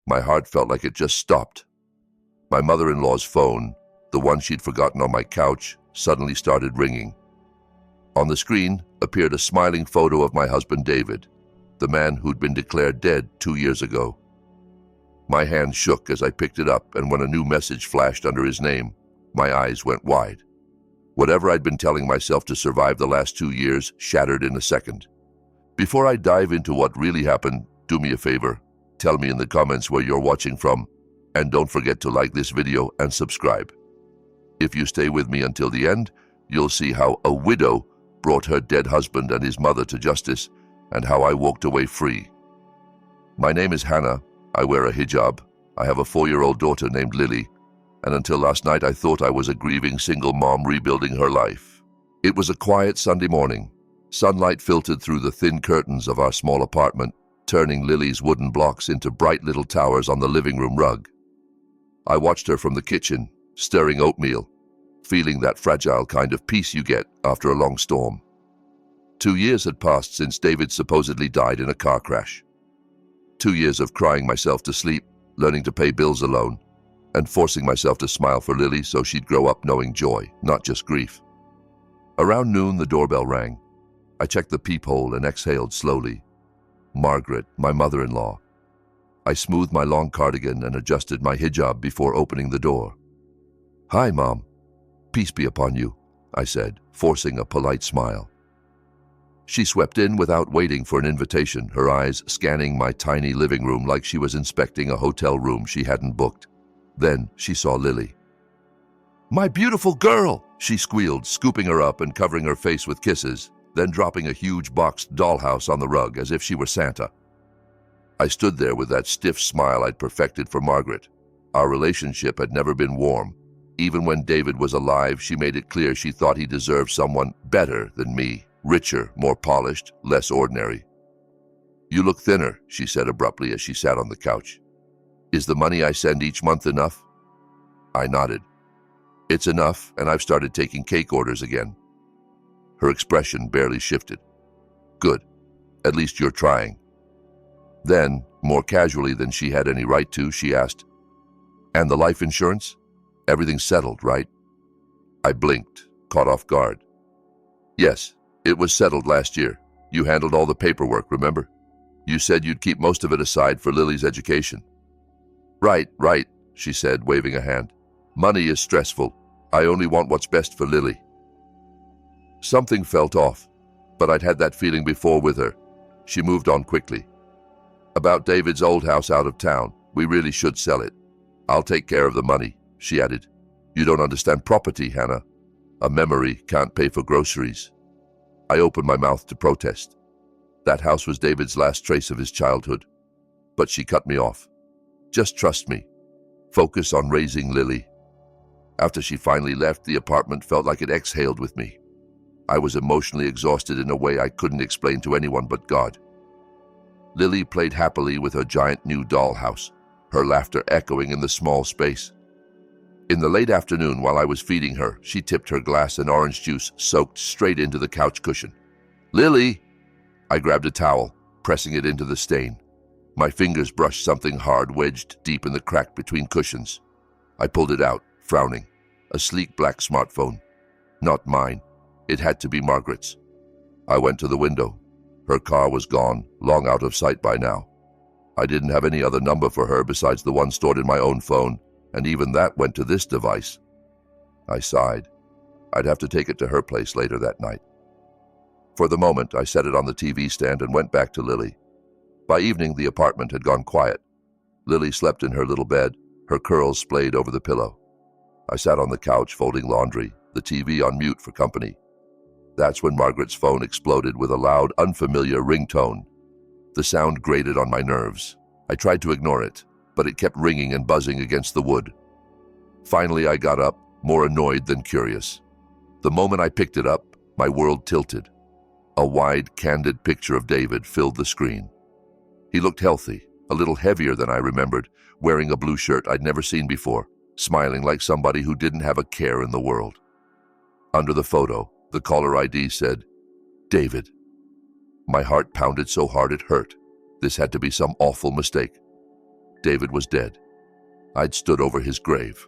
My heart felt like it just stopped. My mother-in-law's phone, the one she'd forgotten on my couch, suddenly started ringing. On the screen appeared a smiling photo of my husband David, the man who'd been declared dead 2 years ago. My hand shook as I picked it up, and when a new message flashed under his name, my eyes went wide. Whatever I'd been telling myself to survive the last 2 years shattered in a second. Before I dive into what really happened, do me a favor. Tell me in the comments where you're watching from, and don't forget to like this video and subscribe. If you stay with me until the end, you'll see how a widow brought her dead husband and his mother to justice, and how I walked away free. My name is Hannah. I wear a hijab. I have a 4-year-old daughter named Lily, and until last night I thought I was a grieving single mom rebuilding her life. It was a quiet Sunday morning. Sunlight filtered through the thin curtains of our small apartment, turning Lily's wooden blocks into bright little towers on the living room rug. I watched her from the kitchen, stirring oatmeal, feeling that fragile kind of peace you get after a long storm. 2 years had passed since David supposedly died in a car crash. 2 years of crying myself to sleep, learning to pay bills alone, and forcing myself to smile for Lily so she'd grow up knowing joy, not just grief. Around noon, the doorbell rang. I checked the peephole and exhaled slowly. Margaret, my mother-in-law. I smoothed my long cardigan and adjusted my hijab before opening the door. "Hi, Mom. Peace be upon you," I said, forcing a polite smile. She swept in without waiting for an invitation, her eyes scanning my tiny living room like she was inspecting a hotel room she hadn't booked. Then she saw Lily. "My beautiful girl!" she squealed, scooping her up and covering her face with kisses, then dropping a huge boxed dollhouse on the rug as if she were Santa. I stood there with that stiff smile I'd perfected for Margaret. Our relationship had never been warm. Even when David was alive, she made it clear she thought he deserved someone better than me, richer, more polished, less ordinary. "You look thinner," she said abruptly as she sat on the couch. "Is the money I send each month enough?" I nodded. "It's enough, and I've started taking cake orders again." Her expression barely shifted. "Good. At least you're trying." Then, more casually than she had any right to, she asked, "And the life insurance? Everything's settled, right?" I blinked, caught off guard. "Yes, it was settled last year. You handled all the paperwork, remember? You said you'd keep most of it aside for Lily's education." Right, she said, waving a hand. "Money is stressful. I only want what's best for Lily." Something felt off, but I'd had that feeling before with her. She moved on quickly. "About David's old house out of town, we really should sell it. I'll take care of the money," she added. "You don't understand property, Hannah. A memory can't pay for groceries." I opened my mouth to protest. That house was David's last trace of his childhood. But she cut me off. "Just trust me. Focus on raising Lily." After she finally left, the apartment felt like it exhaled with me. I was emotionally exhausted in a way I couldn't explain to anyone but God. Lily played happily with her giant new dollhouse, her laughter echoing in the small space. In the late afternoon, while I was feeding her, she tipped her glass and orange juice soaked straight into the couch cushion. "Lily!" I grabbed a towel, pressing it into the stain. My fingers brushed something hard wedged deep in the crack between cushions. I pulled it out, frowning. A sleek black smartphone. Not mine. It had to be Margaret's. I went to the window. Her car was gone, long out of sight by now. I didn't have any other number for her besides the one stored in my own phone, and even that went to this device. I sighed. I'd have to take it to her place later that night. For the moment, I set it on the TV stand and went back to Lily. By evening, the apartment had gone quiet. Lily slept in her little bed, her curls splayed over the pillow. I sat on the couch folding laundry, the TV on mute for company. That's when Margaret's phone exploded with a loud, unfamiliar ringtone. The sound grated on my nerves. I tried to ignore it, but it kept ringing and buzzing against the wood. Finally, I got up, more annoyed than curious. The moment I picked it up, my world tilted. A wide, candid picture of David filled the screen. He looked healthy, a little heavier than I remembered, wearing a blue shirt I'd never seen before, smiling like somebody who didn't have a care in the world. Under the photo, the caller ID said, "David." My heart pounded so hard it hurt. This had to be some awful mistake. David was dead. I'd stood over his grave.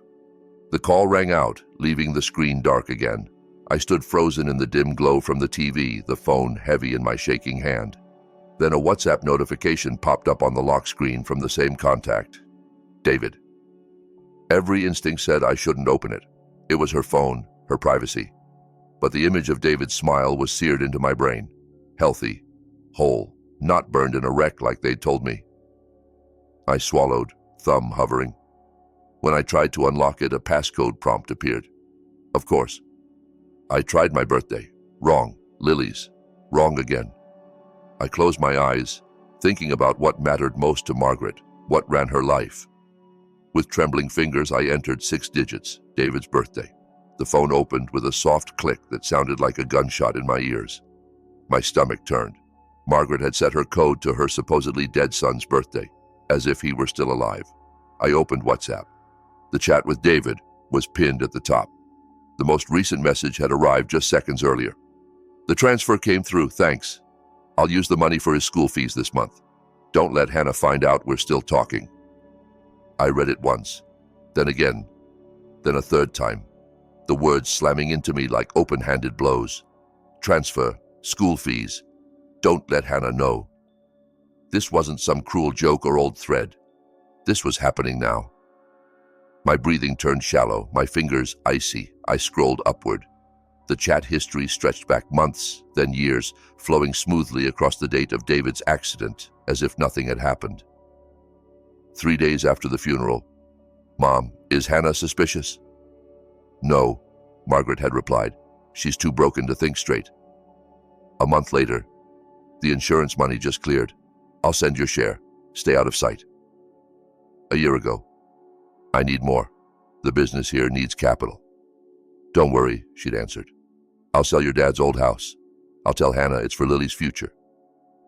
The call rang out, leaving the screen dark again. I stood frozen in the dim glow from the TV, the phone heavy in my shaking hand. Then a WhatsApp notification popped up on the lock screen from the same contact. David. Every instinct said I shouldn't open it. It was her phone, her privacy. But the image of David's smile was seared into my brain. Healthy, whole, not burned in a wreck like they'd told me. I swallowed, thumb hovering. When I tried to unlock it, a passcode prompt appeared. Of course. I tried my birthday. Wrong. Lily's. Wrong again. I closed my eyes, thinking about what mattered most to Margaret, what ran her life. With trembling fingers, I entered 6 digits, David's birthday. The phone opened with a soft click that sounded like a gunshot in my ears. My stomach turned. Margaret had set her code to her supposedly dead son's birthday, as if he were still alive. I opened WhatsApp. The chat with David was pinned at the top. The most recent message had arrived just seconds earlier. The transfer came through, thanks. I'll use the money for his school fees this month. Don't let Hannah find out we're still talking. I read it once, then again, then a third time. The words slamming into me like open-handed blows. Transfer, school fees. Don't let Hannah know. This wasn't some cruel joke or old thread. This was happening now. My breathing turned shallow, my fingers icy. I scrolled upward. The chat history stretched back months, then years, flowing smoothly across the date of David's accident, as if nothing had happened. 3 days after the funeral. Mom, is Hannah suspicious? No, Margaret had replied. She's too broken to think straight. A month later. The insurance money just cleared. I'll send your share. Stay out of sight. A year ago. I need more. The business here needs capital. Don't worry, she'd answered. I'll sell your dad's old house. I'll tell Hannah it's for Lily's future.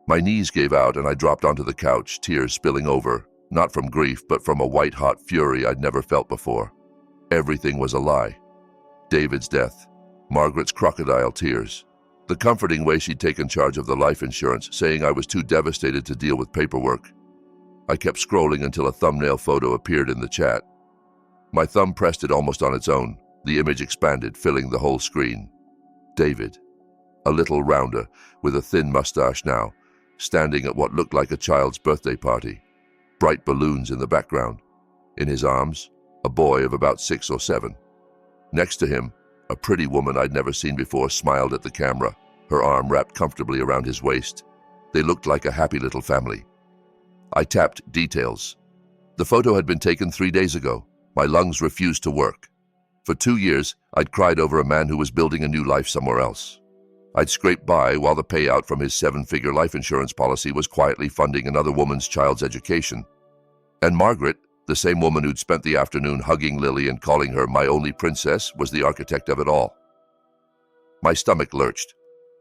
My knees gave out and I dropped onto the couch, tears spilling over, not from grief, but from a white-hot fury I'd never felt before. Everything was a lie. David's death, Margaret's crocodile tears, the comforting way she'd taken charge of the life insurance, saying I was too devastated to deal with paperwork. I kept scrolling until a thumbnail photo appeared in the chat. My thumb pressed it almost on its own. The image expanded, filling the whole screen. David, a little rounder, with a thin mustache now, standing at what looked like a child's birthday party. Bright balloons in the background. In his arms, a boy of about 6 or 7. Next to him, a pretty woman I'd never seen before smiled at the camera, her arm wrapped comfortably around his waist. They looked like a happy little family. I tapped details. The photo had been taken 3 days ago. My lungs refused to work. For 2 years, I'd cried over a man who was building a new life somewhere else. I'd scraped by while the payout from his 7-figure life insurance policy was quietly funding another woman's child's education. And Margaret, the same woman who'd spent the afternoon hugging Lily and calling her my only princess, was the architect of it all. My stomach lurched.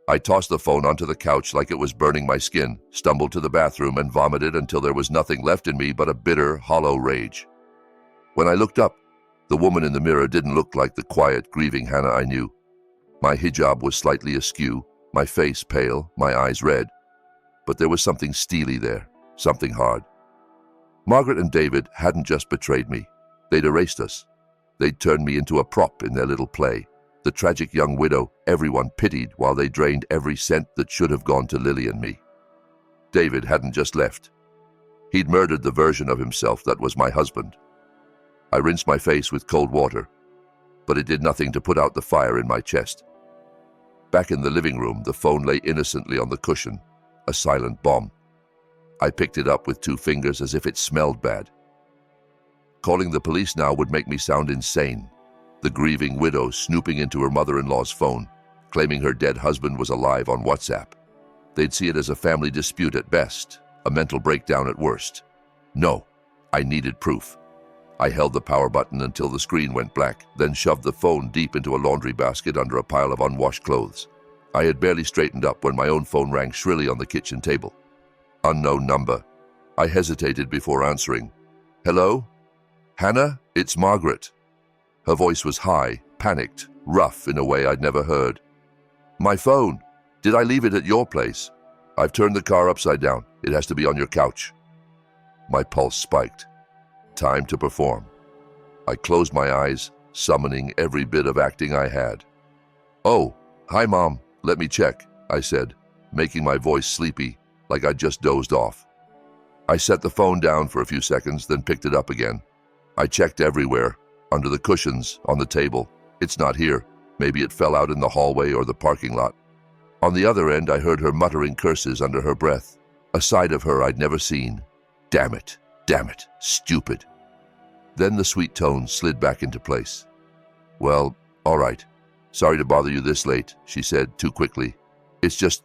I tossed the phone onto the couch like it was burning my skin, stumbled to the bathroom and vomited until there was nothing left in me but a bitter, hollow rage. When I looked up, the woman in the mirror didn't look like the quiet, grieving Hannah I knew. My hijab was slightly askew, my face pale, my eyes red. But there was something steely there, something hard. Margaret and David hadn't just betrayed me. They'd erased us. They'd turned me into a prop in their little play. The tragic young widow everyone pitied while they drained every cent that should have gone to Lily and me. David hadn't just left. He'd murdered the version of himself that was my husband. I rinsed my face with cold water, but it did nothing to put out the fire in my chest. Back in the living room, the phone lay innocently on the cushion, a silent bomb. I picked it up with 2 fingers as if it smelled bad. Calling the police now would make me sound insane. The grieving widow snooping into her mother-in-law's phone, claiming her dead husband was alive on WhatsApp. They'd see it as a family dispute at best, a mental breakdown at worst. No, I needed proof. I held the power button until the screen went black, then shoved the phone deep into a laundry basket under a pile of unwashed clothes. I had barely straightened up when my own phone rang shrilly on the kitchen table. Unknown number. I hesitated before answering. Hello? Hannah, it's Margaret. Her voice was high, panicked, rough in a way I'd never heard. My phone. Did I leave it at your place? I've turned the car upside down. It has to be on your couch. My pulse spiked. time to perform. I closed my eyes, summoning every bit of acting I had. "Oh, hi, Mom. Let me check," I said, making my voice sleepy, like I'd just dozed off. I set the phone down for a few seconds, then picked it up again. I checked everywhere, under the cushions, on the table. It's not here. Maybe it fell out in the hallway or the parking lot. On the other end, I heard her muttering curses under her breath, a side of her I'd never seen. Damn it, stupid. Then the sweet tone slid back into place. "Well, all right. Sorry to bother you this late," she said too quickly. "It's just,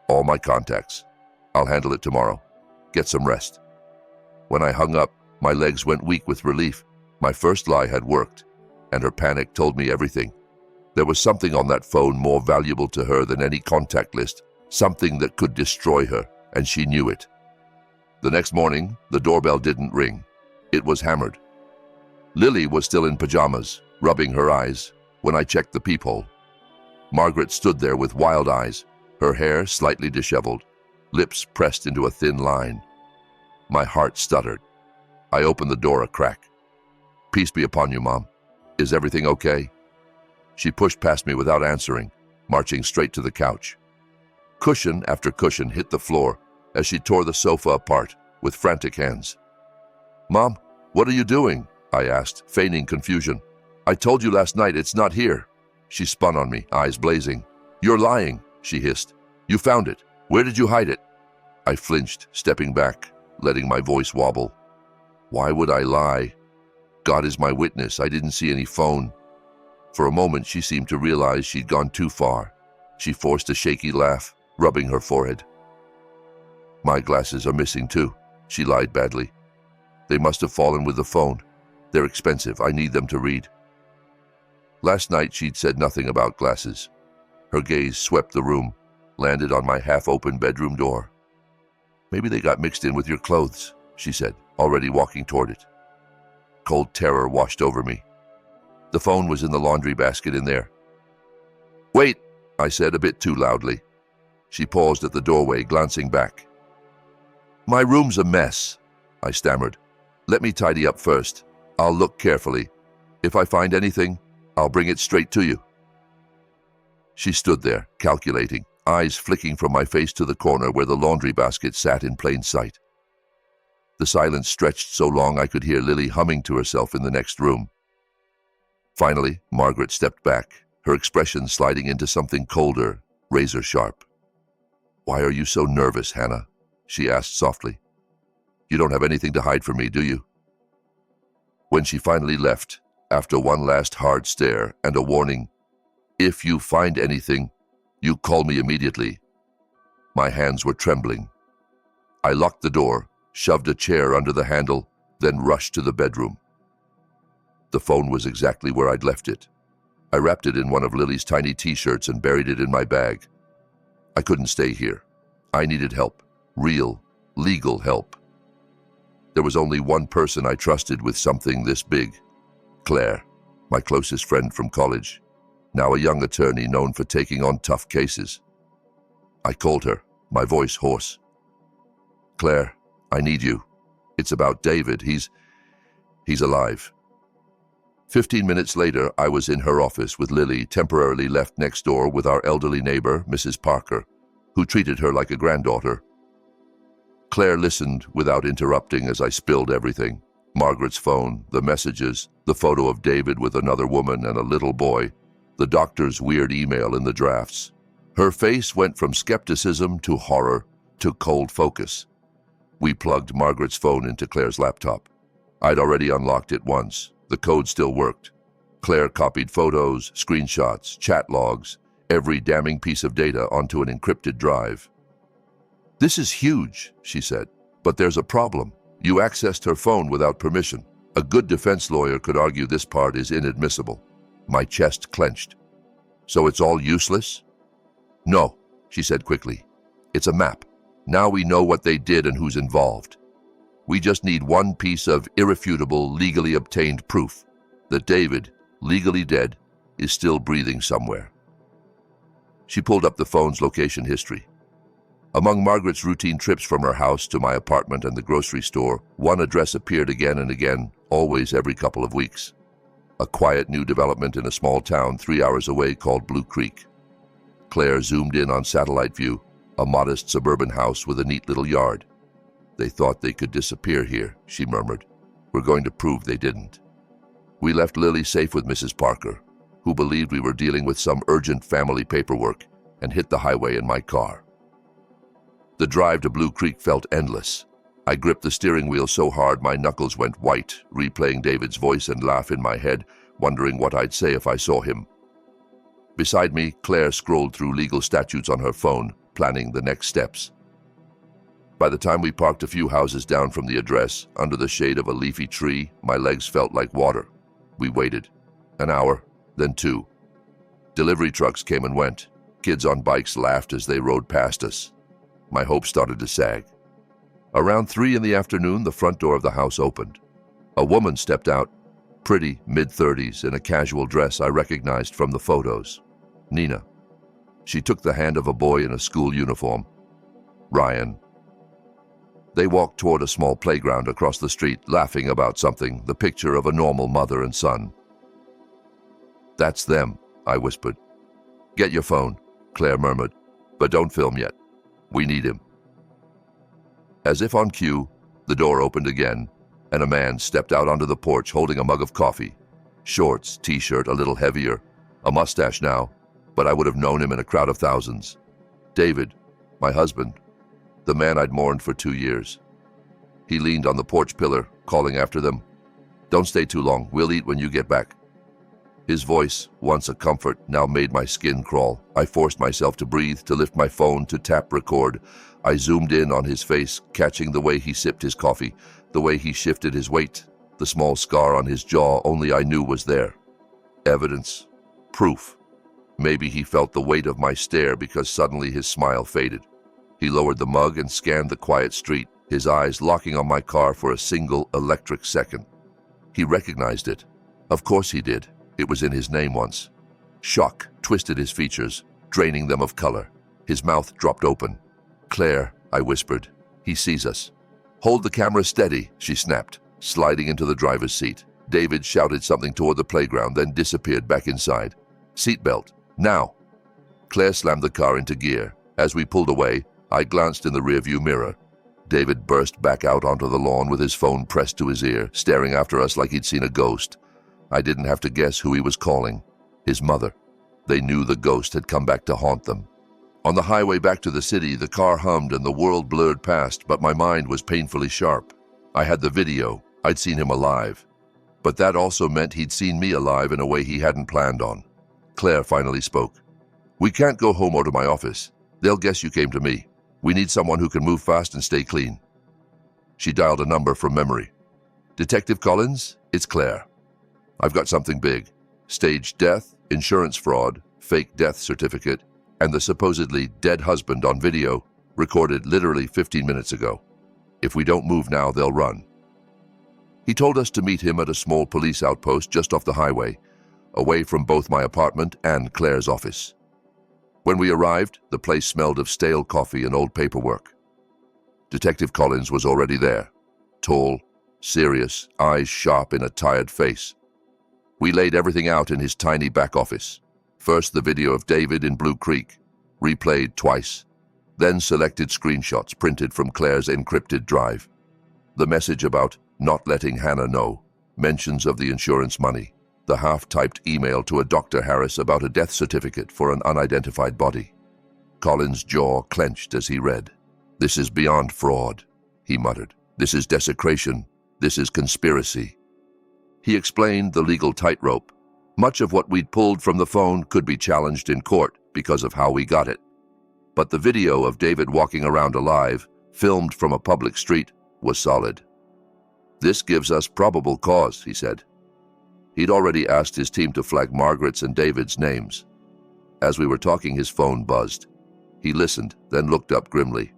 all my contacts. I'll handle it tomorrow. Get some rest." When I hung up, my legs went weak with relief. My first lie had worked, and her panic told me everything. There was something on that phone more valuable to her than any contact list, something that could destroy her, and she knew it. The next morning, the doorbell didn't ring. It was hammered. Lily was still in pajamas, rubbing her eyes, when I checked the peephole. Margaret stood there with wild eyes, her hair slightly disheveled, lips pressed into a thin line. My heart stuttered. I opened the door a crack. "Peace be upon you, Mom. Is everything okay?" She pushed past me without answering, marching straight to the couch. Cushion after cushion hit the floor as she tore the sofa apart with frantic hands. "Mom, what are you doing?" I asked, feigning confusion. "I told you last night it's not here." She spun on me, eyes blazing. "You're lying," she hissed. "You found it. Where did you hide it?" I flinched, stepping back, letting my voice wobble. Why would I lie? God is my witness, I didn't see any phone. For a moment, she seemed to realize she'd gone too far. She forced a shaky laugh, rubbing her forehead. "My glasses are missing too," she lied badly. "They must have fallen with the phone. They're expensive. I need them to read." Last night, she'd said nothing about glasses. Her gaze swept the room, landed on my half-open bedroom door. "Maybe they got mixed in with your clothes," she said, already walking toward it. Cold terror washed over me. The phone was in the laundry basket in there. "Wait," I said a bit too loudly. She paused at the doorway, glancing back. "My room's a mess," I stammered. "Let me tidy up first. I'll look carefully. If I find anything, I'll bring it straight to you." She stood there, calculating, eyes flicking from my face to the corner where the laundry basket sat in plain sight. The silence stretched so long I could hear Lily humming to herself in the next room. Finally, Margaret stepped back, her expression sliding into something colder, razor-sharp. "Why are you so nervous, Hannah?" she asked softly. "You don't have anything to hide from me, do you?" When she finally left, after one last hard stare and a warning, "If you find anything, you call me immediately," my hands were trembling. I locked the door, shoved a chair under the handle, then rushed to the bedroom. The phone was exactly where I'd left it. I wrapped it in one of Lily's tiny t-shirts and buried it in my bag. I couldn't stay here. I needed help. Real, legal help. There was only one person I trusted with something this big. Claire, my closest friend from college, now a young attorney known for taking on tough cases. I called her, my voice hoarse. "Claire, I need you. It's about David. He's alive." 15 minutes later, I was in her office with Lily, temporarily left next door with our elderly neighbor, Mrs. Parker, who treated her like a granddaughter. Claire listened without interrupting as I spilled everything. Margaret's phone, the messages, the photo of David with another woman and a little boy, the doctor's weird email in the drafts. Her face went from skepticism to horror to cold focus. We plugged Margaret's phone into Claire's laptop. I'd already unlocked it once. The code still worked. Claire copied photos, screenshots, chat logs, every damning piece of data onto an encrypted drive. "This is huge," she said, "but there's a problem. You accessed her phone without permission. A good defense lawyer could argue this part is inadmissible." My chest clenched. "So it's all useless?" "No," she said quickly. "It's a map. Now we know what they did and who's involved. We just need one piece of irrefutable, legally obtained proof that David, legally dead, is still breathing somewhere." She pulled up the phone's location history. Among Margaret's routine trips from her house to my apartment and the grocery store, one address appeared again and again, always every couple of weeks. A quiet new development in a small town 3 hours away called Blue Creek. Claire zoomed in on satellite view, a modest suburban house with a neat little yard. "They thought they could disappear here," she murmured. "We're going to prove they didn't." We left Lily safe with Mrs. Parker, who believed we were dealing with some urgent family paperwork, and hit the highway in my car. The drive to Blue Creek felt endless. I gripped the steering wheel so hard my knuckles went white, replaying David's voice and laugh in my head, wondering what I'd say if I saw him. Beside me, Claire scrolled through legal statutes on her phone, planning the next steps. By the time we parked a few houses down from the address, under the shade of a leafy tree, my legs felt like water. We waited. An hour, then 2. Delivery trucks came and went. Kids on bikes laughed as they rode past us. My hopes started to sag. Around 3 in the afternoon, the front door of the house opened. A woman stepped out, pretty, mid-30s, in a casual dress I recognized from the photos. Nina. She took the hand of a boy in a school uniform. Ryan. They walked toward a small playground across the street, laughing about something, the picture of a normal mother and son. "That's them," I whispered. "Get your phone," Claire murmured, "but don't film yet. We need him." As if on cue, the door opened again, and a man stepped out onto the porch holding a mug of coffee. Shorts, t-shirt, a little heavier, a mustache now, but I would have known him in a crowd of thousands. David, my husband, the man I'd mourned for 2 years. He leaned on the porch pillar, calling after them, "Don't stay too long, we'll eat when you get back." His voice, once a comfort, now made my skin crawl. I forced myself to breathe, to lift my phone, to tap record. I zoomed in on his face, catching the way he sipped his coffee, the way he shifted his weight, the small scar on his jaw only I knew was there. Evidence. Proof. Maybe he felt the weight of my stare because suddenly his smile faded. He lowered the mug and scanned the quiet street, his eyes locking on my car for a single electric second. He recognized it. Of course he did. It was in his name once. Shock twisted his features, draining them of color. His mouth dropped open. "Claire," I whispered, "he sees us." "Hold the camera steady," she snapped, sliding into the driver's seat. David shouted something toward the playground, then disappeared back inside. "Seatbelt, now." Claire slammed the car into gear. As we pulled away, I glanced in the rearview mirror. David burst back out onto the lawn with his phone pressed to his ear, staring after us like he'd seen a ghost. I didn't have to guess who he was calling. His mother. They knew the ghost had come back to haunt them. On the highway back to the city, the car hummed and the world blurred past, but my mind was painfully sharp. I had the video. I'd seen him alive. But that also meant he'd seen me alive in a way he hadn't planned on. Claire finally spoke. "We can't go home or to my office. They'll guess you came to me. We need someone who can move fast and stay clean." She dialed a number from memory. "Detective Collins, it's Claire. I've got something big. Staged death, insurance fraud, fake death certificate, and the supposedly dead husband on video, recorded literally 15 minutes ago. If we don't move now, they'll run." He told us to meet him at a small police outpost just off the highway, away from both my apartment and Claire's office. When we arrived, the place smelled of stale coffee and old paperwork. Detective Collins was already there, tall, serious, eyes sharp in a tired face. We laid everything out in his tiny back office. First the video of David in Blue Creek, replayed twice, then selected screenshots printed from Claire's encrypted drive. The message about not letting Hannah know, mentions of the insurance money, the half-typed email to a Dr. Harris about a death certificate for an unidentified body. Collins' jaw clenched as he read. "This is beyond fraud," he muttered. "This is desecration. This is conspiracy." He explained the legal tightrope. Much of what we'd pulled from the phone could be challenged in court because of how we got it. But the video of David walking around alive, filmed from a public street, was solid. "This gives us probable cause," he said. He'd already asked his team to flag Margaret's and David's names. As we were talking, his phone buzzed. He listened, then looked up grimly.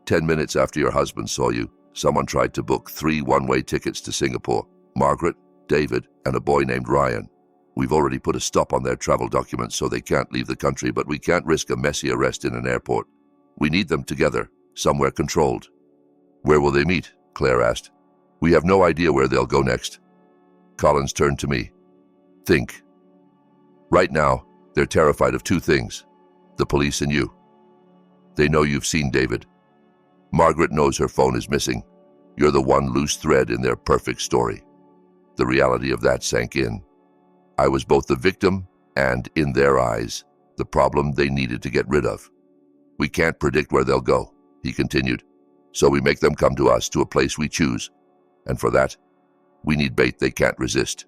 10 minutes after your husband saw you, someone tried to book 3 one-way tickets to Singapore. Margaret, David, and a boy named Ryan. We've already put a stop on their travel documents so they can't leave the country, but we can't risk a messy arrest in an airport. We need them together, somewhere controlled. Where will they meet? Claire asked. We have no idea where they'll go next. Collins turned to me. Think. Right now, they're terrified of two things: the police and you. They know you've seen David. Margaret knows her phone is missing. You're the one loose thread in their perfect story. The reality of that sank in. I was both the victim and, in their eyes, the problem they needed to get rid of. We can't predict where they'll go, he continued, so we make them come to us, to a place we choose. And for that, we need bait they can't resist.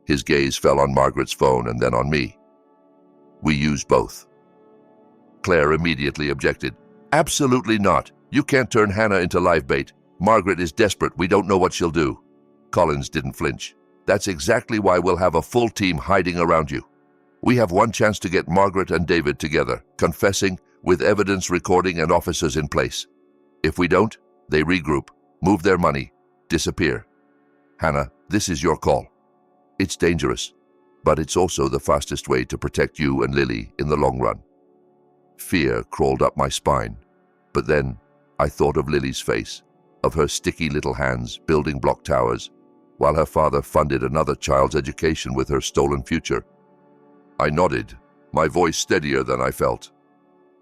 His gaze fell on Margaret's phone and then on me. We use both. Claire immediately objected. Absolutely not. You can't turn Hannah into live bait. Margaret is desperate. We don't know what she'll do. Collins didn't flinch. That's exactly why we'll have a full team hiding around you. We have one chance to get Margaret and David together, confessing, with evidence recording and officers in place. If we don't, they regroup, move their money, disappear. Hannah, this is your call. It's dangerous, but it's also the fastest way to protect you and Lily in the long run. Fear crawled up my spine, but then I thought of Lily's face, of her sticky little hands building block towers, while her father funded another child's education with her stolen future. I nodded, my voice steadier than I felt.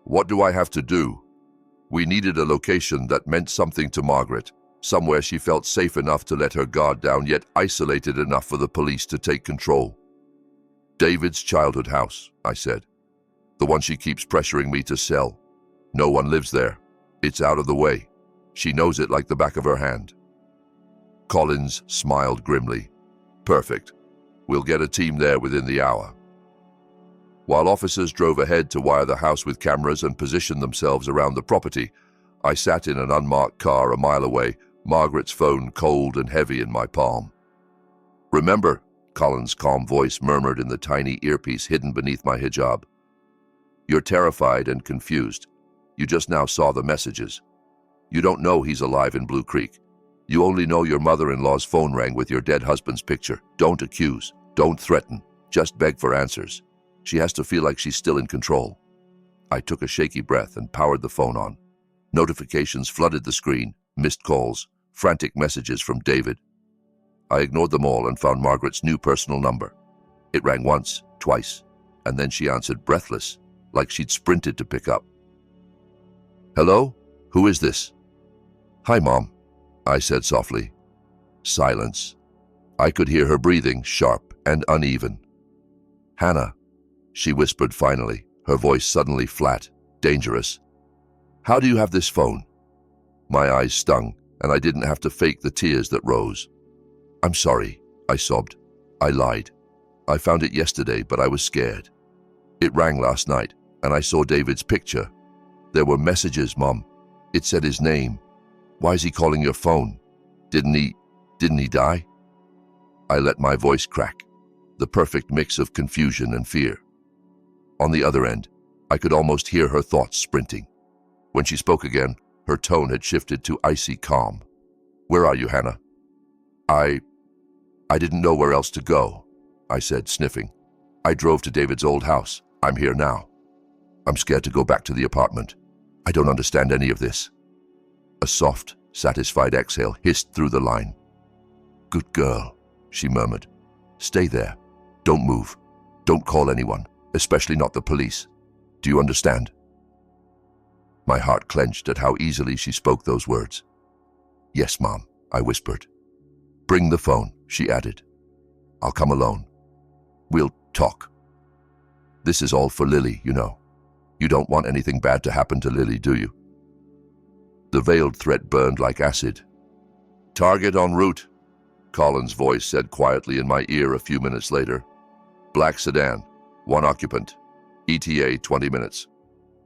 What do I have to do? We needed a location that meant something to Margaret, somewhere she felt safe enough to let her guard down, yet isolated enough for the police to take control. David's childhood house, I said. The one she keeps pressuring me to sell. No one lives there. It's out of the way. She knows it like the back of her hand. Collins smiled grimly. Perfect. We'll get a team there within the hour. While officers drove ahead to wire the house with cameras and position themselves around the property, I sat in an unmarked car a mile away, Margaret's phone cold and heavy in my palm. Remember, Collins' calm voice murmured in the tiny earpiece hidden beneath my hijab. You're terrified and confused. You just now saw the messages. You don't know he's alive in Blue Creek. You only know your mother-in-law's phone rang with your dead husband's picture. Don't accuse. Don't threaten. Just beg for answers. She has to feel like she's still in control. I took a shaky breath and powered the phone on. Notifications flooded the screen, missed calls, frantic messages from David. I ignored them all and found Margaret's new personal number. It rang once, twice, and then she answered breathless, like she'd sprinted to pick up. Hello? Who is this? Hi, Mom, I said softly. Silence. I could hear her breathing, sharp and uneven. Hannah, she whispered finally, her voice suddenly flat, dangerous. How do you have this phone? My eyes stung, and I didn't have to fake the tears that rose. I'm sorry, I sobbed. I lied. I found it yesterday, but I was scared. It rang last night, and I saw David's picture. There were messages, Mom. It said his name. Why is he calling your phone? Didn't he die? I let my voice crack, the perfect mix of confusion and fear. On the other end, I could almost hear her thoughts sprinting. When she spoke again, her tone had shifted to icy calm. Where are you, Hannah? I didn't know where else to go, I said, sniffing. I drove to David's old house. I'm here now. I'm scared to go back to the apartment. I don't understand any of this. A soft, satisfied exhale hissed through the line. Good girl, she murmured. Stay there. Don't move. Don't call anyone, especially not the police. Do you understand? My heart clenched at how easily she spoke those words. Yes, Mom, I whispered. Bring the phone, she added. I'll come alone. We'll talk. This is all for Lily, you know. You don't want anything bad to happen to Lily, do you? The veiled threat burned like acid. Target en route, Colin's voice said quietly in my ear a few minutes later. Black sedan, 1 occupant. ETA 20 minutes.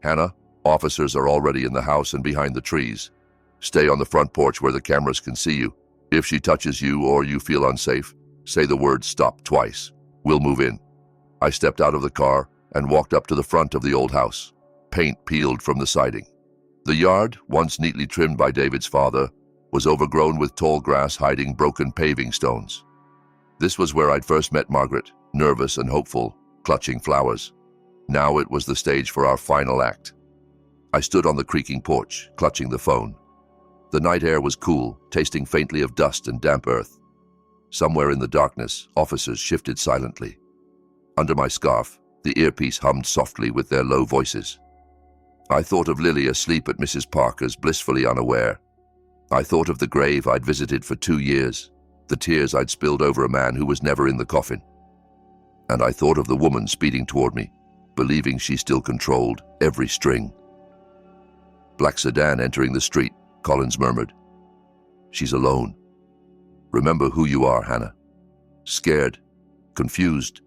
Hannah, officers are already in the house and behind the trees. Stay on the front porch where the cameras can see you. If she touches you or you feel unsafe, say the word stop twice. We'll move in. I stepped out of the car and walked up to the front of the old house. Paint peeled from the siding. The yard, once neatly trimmed by David's father, was overgrown with tall grass hiding broken paving stones. This was where I'd first met Margaret, nervous and hopeful, clutching flowers. Now it was the stage for our final act. I stood on the creaking porch, clutching the phone. The night air was cool, tasting faintly of dust and damp earth. Somewhere in the darkness, officers shifted silently. Under my scarf, the earpiece hummed softly with their low voices. I thought of Lily asleep at Mrs. Parker's, blissfully unaware. I thought of the grave I'd visited for 2 years, the tears I'd spilled over a man who was never in the coffin. And I thought of the woman speeding toward me, believing she still controlled every string. Black sedan entering the street, Collins murmured. She's alone. Remember who you are, Hannah. Scared, confused,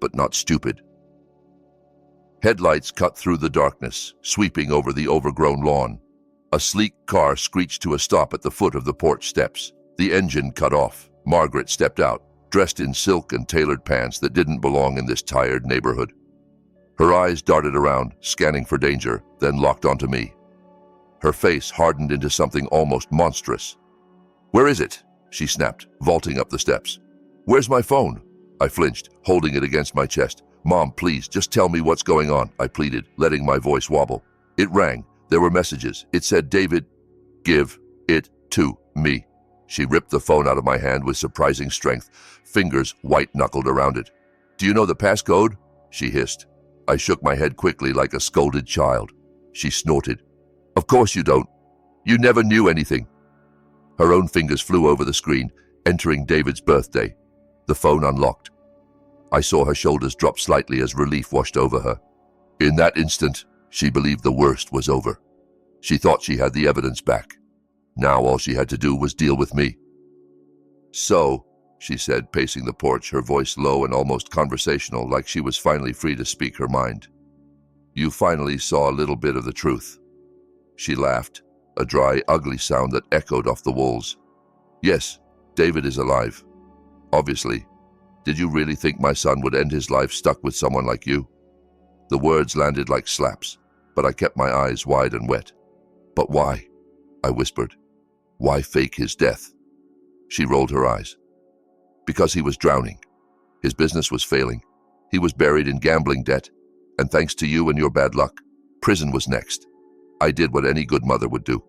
but not stupid. Headlights cut through the darkness, sweeping over the overgrown lawn. A sleek car screeched to a stop at the foot of the porch steps. The engine cut off. Margaret stepped out, dressed in silk and tailored pants that didn't belong in this tired neighborhood. Her eyes darted around, scanning for danger, then locked onto me. Her face hardened into something almost monstrous. "Where is it?" she snapped, vaulting up the steps. "Where's my phone?" I flinched, holding it against my chest. "Mom, please, just tell me what's going on," I pleaded, letting my voice wobble. It rang. There were messages. It said, "David, give it to me." She ripped the phone out of my hand with surprising strength, fingers white-knuckled around it. "Do you know the passcode?" she hissed. I shook my head quickly like a scolded child. She snorted. "Of course you don't. You never knew anything." Her own fingers flew over the screen, entering David's birthday. The phone unlocked. I saw her shoulders drop slightly as relief washed over her. In that instant, she believed the worst was over. She thought she had the evidence back. Now all she had to do was deal with me. "So," she said, pacing the porch, her voice low and almost conversational, like she was finally free to speak her mind. "You finally saw a little bit of the truth." She laughed, a dry, ugly sound that echoed off the walls. "Yes, David is alive. Obviously. Did you really think my son would end his life stuck with someone like you?" The words landed like slaps, but I kept my eyes wide and wet. "But why?" I whispered. "Why fake his death?" She rolled her eyes. "Because he was drowning. His business was failing. He was buried in gambling debt. And thanks to you and your bad luck, prison was next. I did what any good mother would do.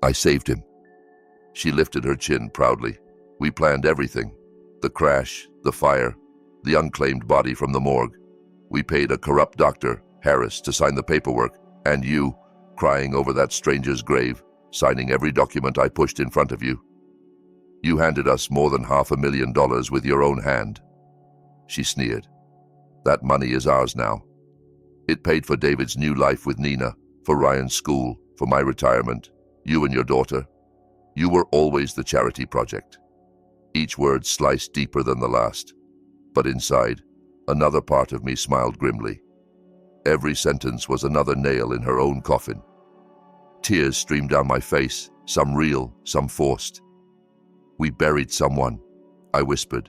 I saved him." She lifted her chin proudly. "We planned everything. The crash, the fire, the unclaimed body from the morgue. We paid a corrupt doctor, Harris, to sign the paperwork, and you, crying over that stranger's grave, signing every document I pushed in front of you. You handed us more than $500,000 with your own hand." She sneered. "That money is ours now. It paid for David's new life with Nina, for Ryan's school, for my retirement, you and your daughter. You were always the charity project." Each word sliced deeper than the last. But inside, another part of me smiled grimly. Every sentence was another nail in her own coffin. Tears streamed down my face, some real, some forced. "We buried someone," I whispered.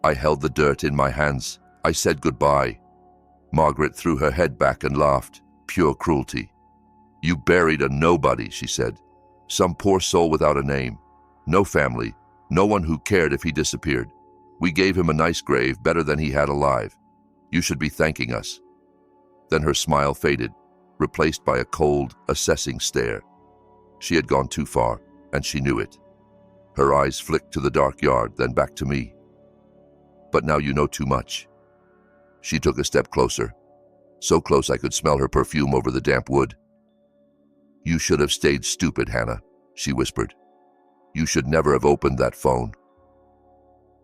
I held the dirt in my hands. I said goodbye. Margaret threw her head back and laughed. Pure cruelty. "You buried a nobody," she said. "Some poor soul without a name. No family. No one who cared if he disappeared. We gave him a nice grave, better than he had alive. You should be thanking us." Then her smile faded, replaced by a cold, assessing stare. She had gone too far, and she knew it. Her eyes flicked to the dark yard, then back to me. "But now you know too much." She took a step closer, so close I could smell her perfume over the damp wood. "You should have stayed stupid, Hannah," she whispered. "You should never have opened that phone."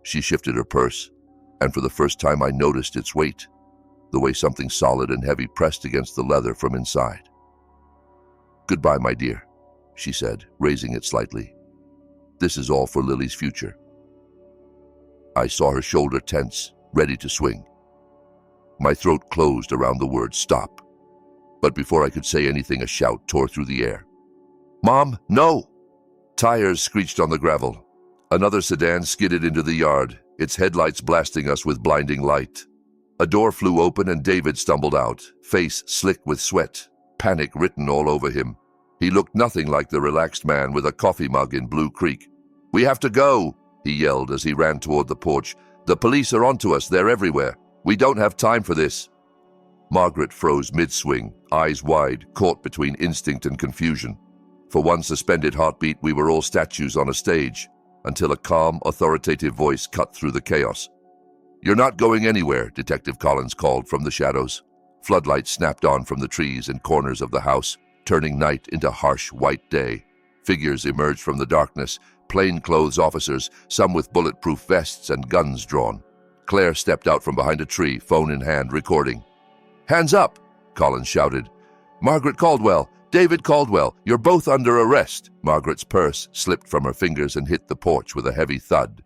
She shifted her purse, and for the first time I noticed its weight, the way something solid and heavy pressed against the leather from inside. "Goodbye, my dear," she said, raising it slightly. "This is all for Lily's future." I saw her shoulder tense, ready to swing. My throat closed around the word stop. But before I could say anything, a shout tore through the air. "Mom, no!" Tires screeched on the gravel. Another sedan skidded into the yard, its headlights blasting us with blinding light. A door flew open and David stumbled out, face slick with sweat, panic written all over him. He looked nothing like the relaxed man with a coffee mug in Blue Creek. "We have to go," he yelled as he ran toward the porch. "The police are onto us. They're everywhere. We don't have time for this." Margaret froze mid-swing, eyes wide, caught between instinct and confusion. For one suspended heartbeat, we were all statues on a stage, until a calm, authoritative voice cut through the chaos. "You're not going anywhere," Detective Collins called from the shadows. Floodlights snapped on from the trees and corners of the house, turning night into harsh white day. Figures emerged from the darkness, plainclothes officers, some with bulletproof vests and guns drawn. Claire stepped out from behind a tree, phone in hand, recording. "Hands up!" Collins shouted. "Margaret Caldwell, David Caldwell, you're both under arrest." Margaret's purse slipped from her fingers and hit the porch with a heavy thud.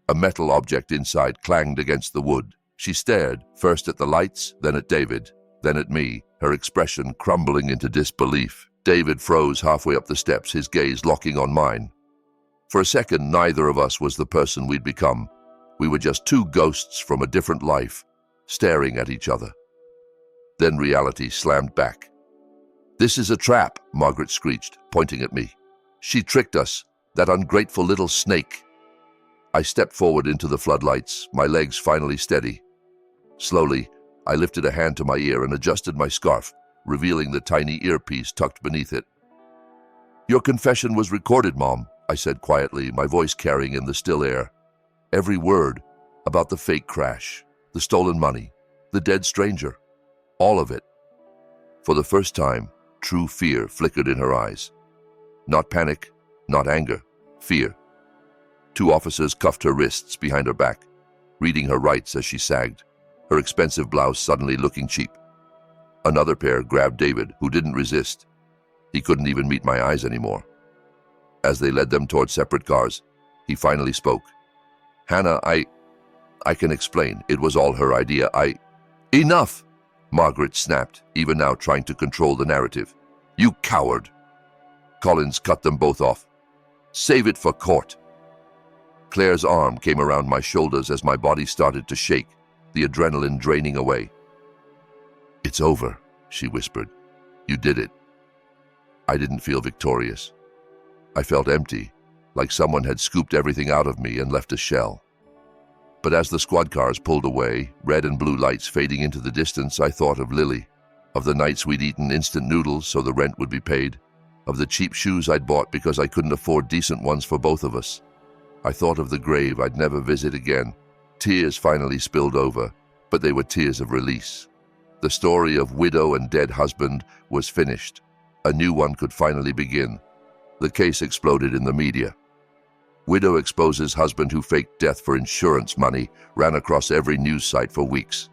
A metal object inside clanged against the wood. She stared, first at the lights, then at David, then at me, her expression crumbling into disbelief. David froze halfway up the steps, his gaze locking on mine. For a second, neither of us was the person we'd become. We were just two ghosts from a different life, staring at each other. Then reality slammed back. "This is a trap," Margaret screeched, pointing at me. "She tricked us, that ungrateful little snake." I stepped forward into the floodlights, my legs finally steady. Slowly, I lifted a hand to my ear and adjusted my scarf, revealing the tiny earpiece tucked beneath it. "Your confession was recorded, Mom," I said quietly, my voice carrying in the still air. "Every word about the fake crash, the stolen money, the dead stranger, all of it." For the first time, true fear flickered in her eyes. Not panic, not anger, fear. Two officers cuffed her wrists behind her back, reading her rights as she sagged, her expensive blouse suddenly looking cheap. Another pair grabbed David, who didn't resist. He couldn't even meet my eyes anymore. As they led them toward separate cars, he finally spoke. "Hannah, I can explain. It was all her idea. Enough!" Margaret snapped, even now trying to control the narrative. "You coward!" Collins cut them both off. "Save it for court." Claire's arm came around my shoulders as my body started to shake, the adrenaline draining away. "It's over," she whispered. "You did it." I didn't feel victorious. I felt empty, like someone had scooped everything out of me and left a shell. But as the squad cars pulled away, red and blue lights fading into the distance, I thought of Lily, of the nights we'd eaten instant noodles so the rent would be paid, of the cheap shoes I'd bought because I couldn't afford decent ones for both of us. I thought of the grave I'd never visit again. Tears finally spilled over, but they were tears of release. The story of widow and dead husband was finished. A new one could finally begin. The case exploded in the media. Widow exposes husband who faked death for insurance money ran across every news site for weeks.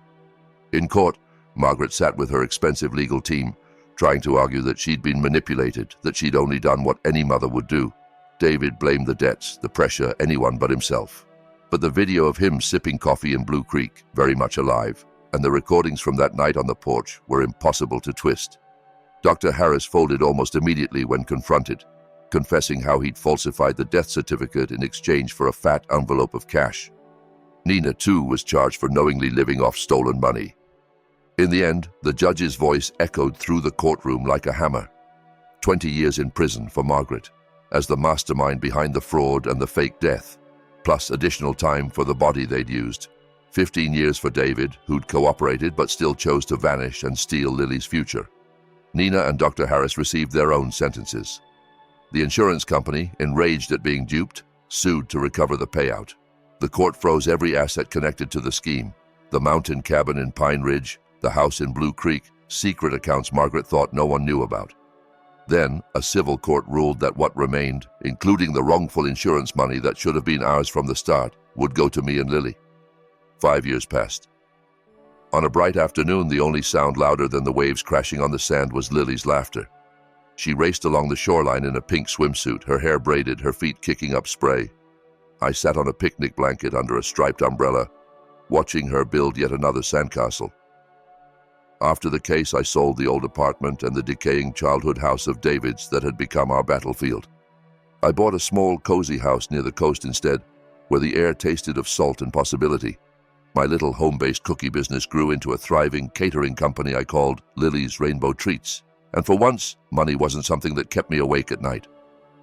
In court, Margaret sat with her expensive legal team, trying to argue that she'd been manipulated, that she'd only done what any mother would do. David blamed the debts, the pressure, anyone but himself. But the video of him sipping coffee in Blue Creek, very much alive, and the recordings from that night on the porch were impossible to twist. Dr. Harris folded almost immediately when confronted, confessing how he'd falsified the death certificate in exchange for a fat envelope of cash. Nina, too, was charged for knowingly living off stolen money. In the end, the judge's voice echoed through the courtroom like a hammer. 20 years in prison for Margaret, as the mastermind behind the fraud and the fake death, plus additional time for the body they'd used. 15 years for David, who'd cooperated but still chose to vanish and steal Lily's future. Nina and Dr. Harris received their own sentences. The insurance company, enraged at being duped, sued to recover the payout. The court froze every asset connected to the scheme. The mountain cabin in Pine Ridge, the house in Blue Creek, secret accounts Margaret thought no one knew about. Then, a civil court ruled that what remained, including the wrongful insurance money that should have been ours from the start, would go to me and Lily. 5 years passed. On a bright afternoon, the only sound louder than the waves crashing on the sand was Lily's laughter. She raced along the shoreline in a pink swimsuit, her hair braided, her feet kicking up spray. I sat on a picnic blanket under a striped umbrella, watching her build yet another sandcastle. After the case, I sold the old apartment and the decaying childhood house of David's that had become our battlefield. I bought a small, cozy house near the coast instead, where the air tasted of salt and possibility. My little home-based cookie business grew into a thriving catering company I called Lily's Rainbow Treats. And for once, money wasn't something that kept me awake at night.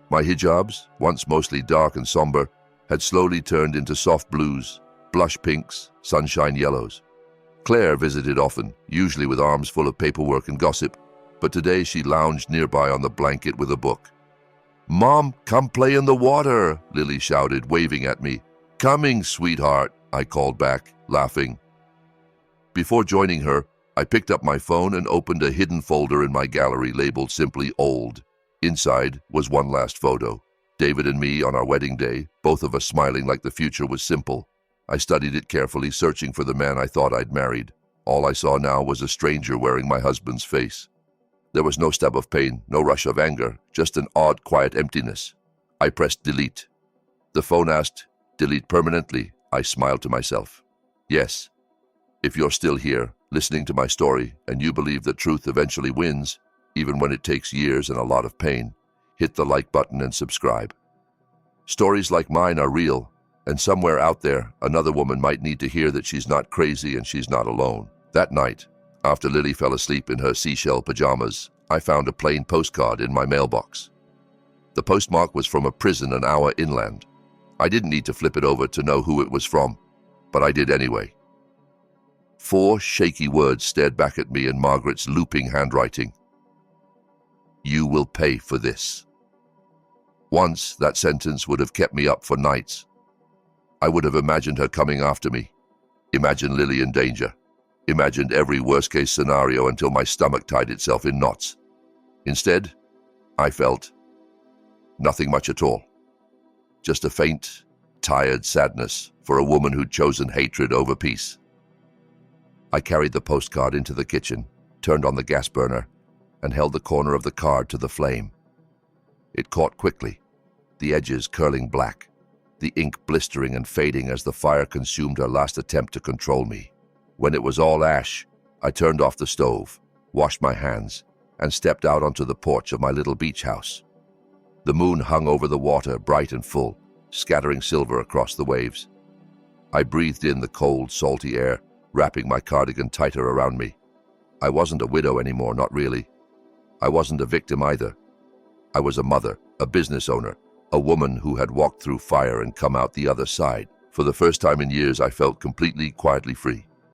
My hijabs, once mostly dark and somber, had slowly turned into soft blues, blush pinks, sunshine yellows. Claire visited often, usually with arms full of paperwork and gossip, but today she lounged nearby on the blanket with a book. "Mom, come play in the water," Lily shouted, waving at me. "Coming, sweetheart," I called back, laughing. Before joining her, I picked up my phone and opened a hidden folder in my gallery labeled simply old. Inside was one last photo. David and me on our wedding day, both of us smiling like the future was simple. I studied it carefully, searching for the man I thought I'd married. All I saw now was a stranger wearing my husband's face. There was no stab of pain, no rush of anger, just an odd, quiet emptiness. I pressed delete. The phone asked, "Delete permanently?" I smiled to myself. Yes. If you're still here, listening to my story, and you believe that truth eventually wins, even when it takes years and a lot of pain, hit the like button and subscribe. Stories like mine are real, and somewhere out there, another woman might need to hear that she's not crazy and she's not alone. That night, after Lily fell asleep in her seashell pajamas, I found a plain postcard in my mailbox. The postmark was from a prison an hour inland. I didn't need to flip it over to know who it was from, but I did anyway. 4 shaky words stared back at me in Margaret's looping handwriting. "You will pay for this." Once, that sentence would have kept me up for nights. I would have imagined her coming after me, imagined Lily in danger, imagined every worst-case scenario until my stomach tied itself in knots. Instead, I felt nothing much at all. Just a faint, tired sadness for a woman who'd chosen hatred over peace. I carried the postcard into the kitchen, turned on the gas burner, and held the corner of the card to the flame. It caught quickly, the edges curling black, the ink blistering and fading as the fire consumed her last attempt to control me. When it was all ash, I turned off the stove, washed my hands, and stepped out onto the porch of my little beach house. The moon hung over the water, bright and full, scattering silver across the waves. I breathed in the cold, salty air, wrapping my cardigan tighter around me. I wasn't a widow anymore, not really. I wasn't a victim either. I was a mother, a business owner, a woman who had walked through fire and come out the other side. For the first time in years, I felt completely, quietly free.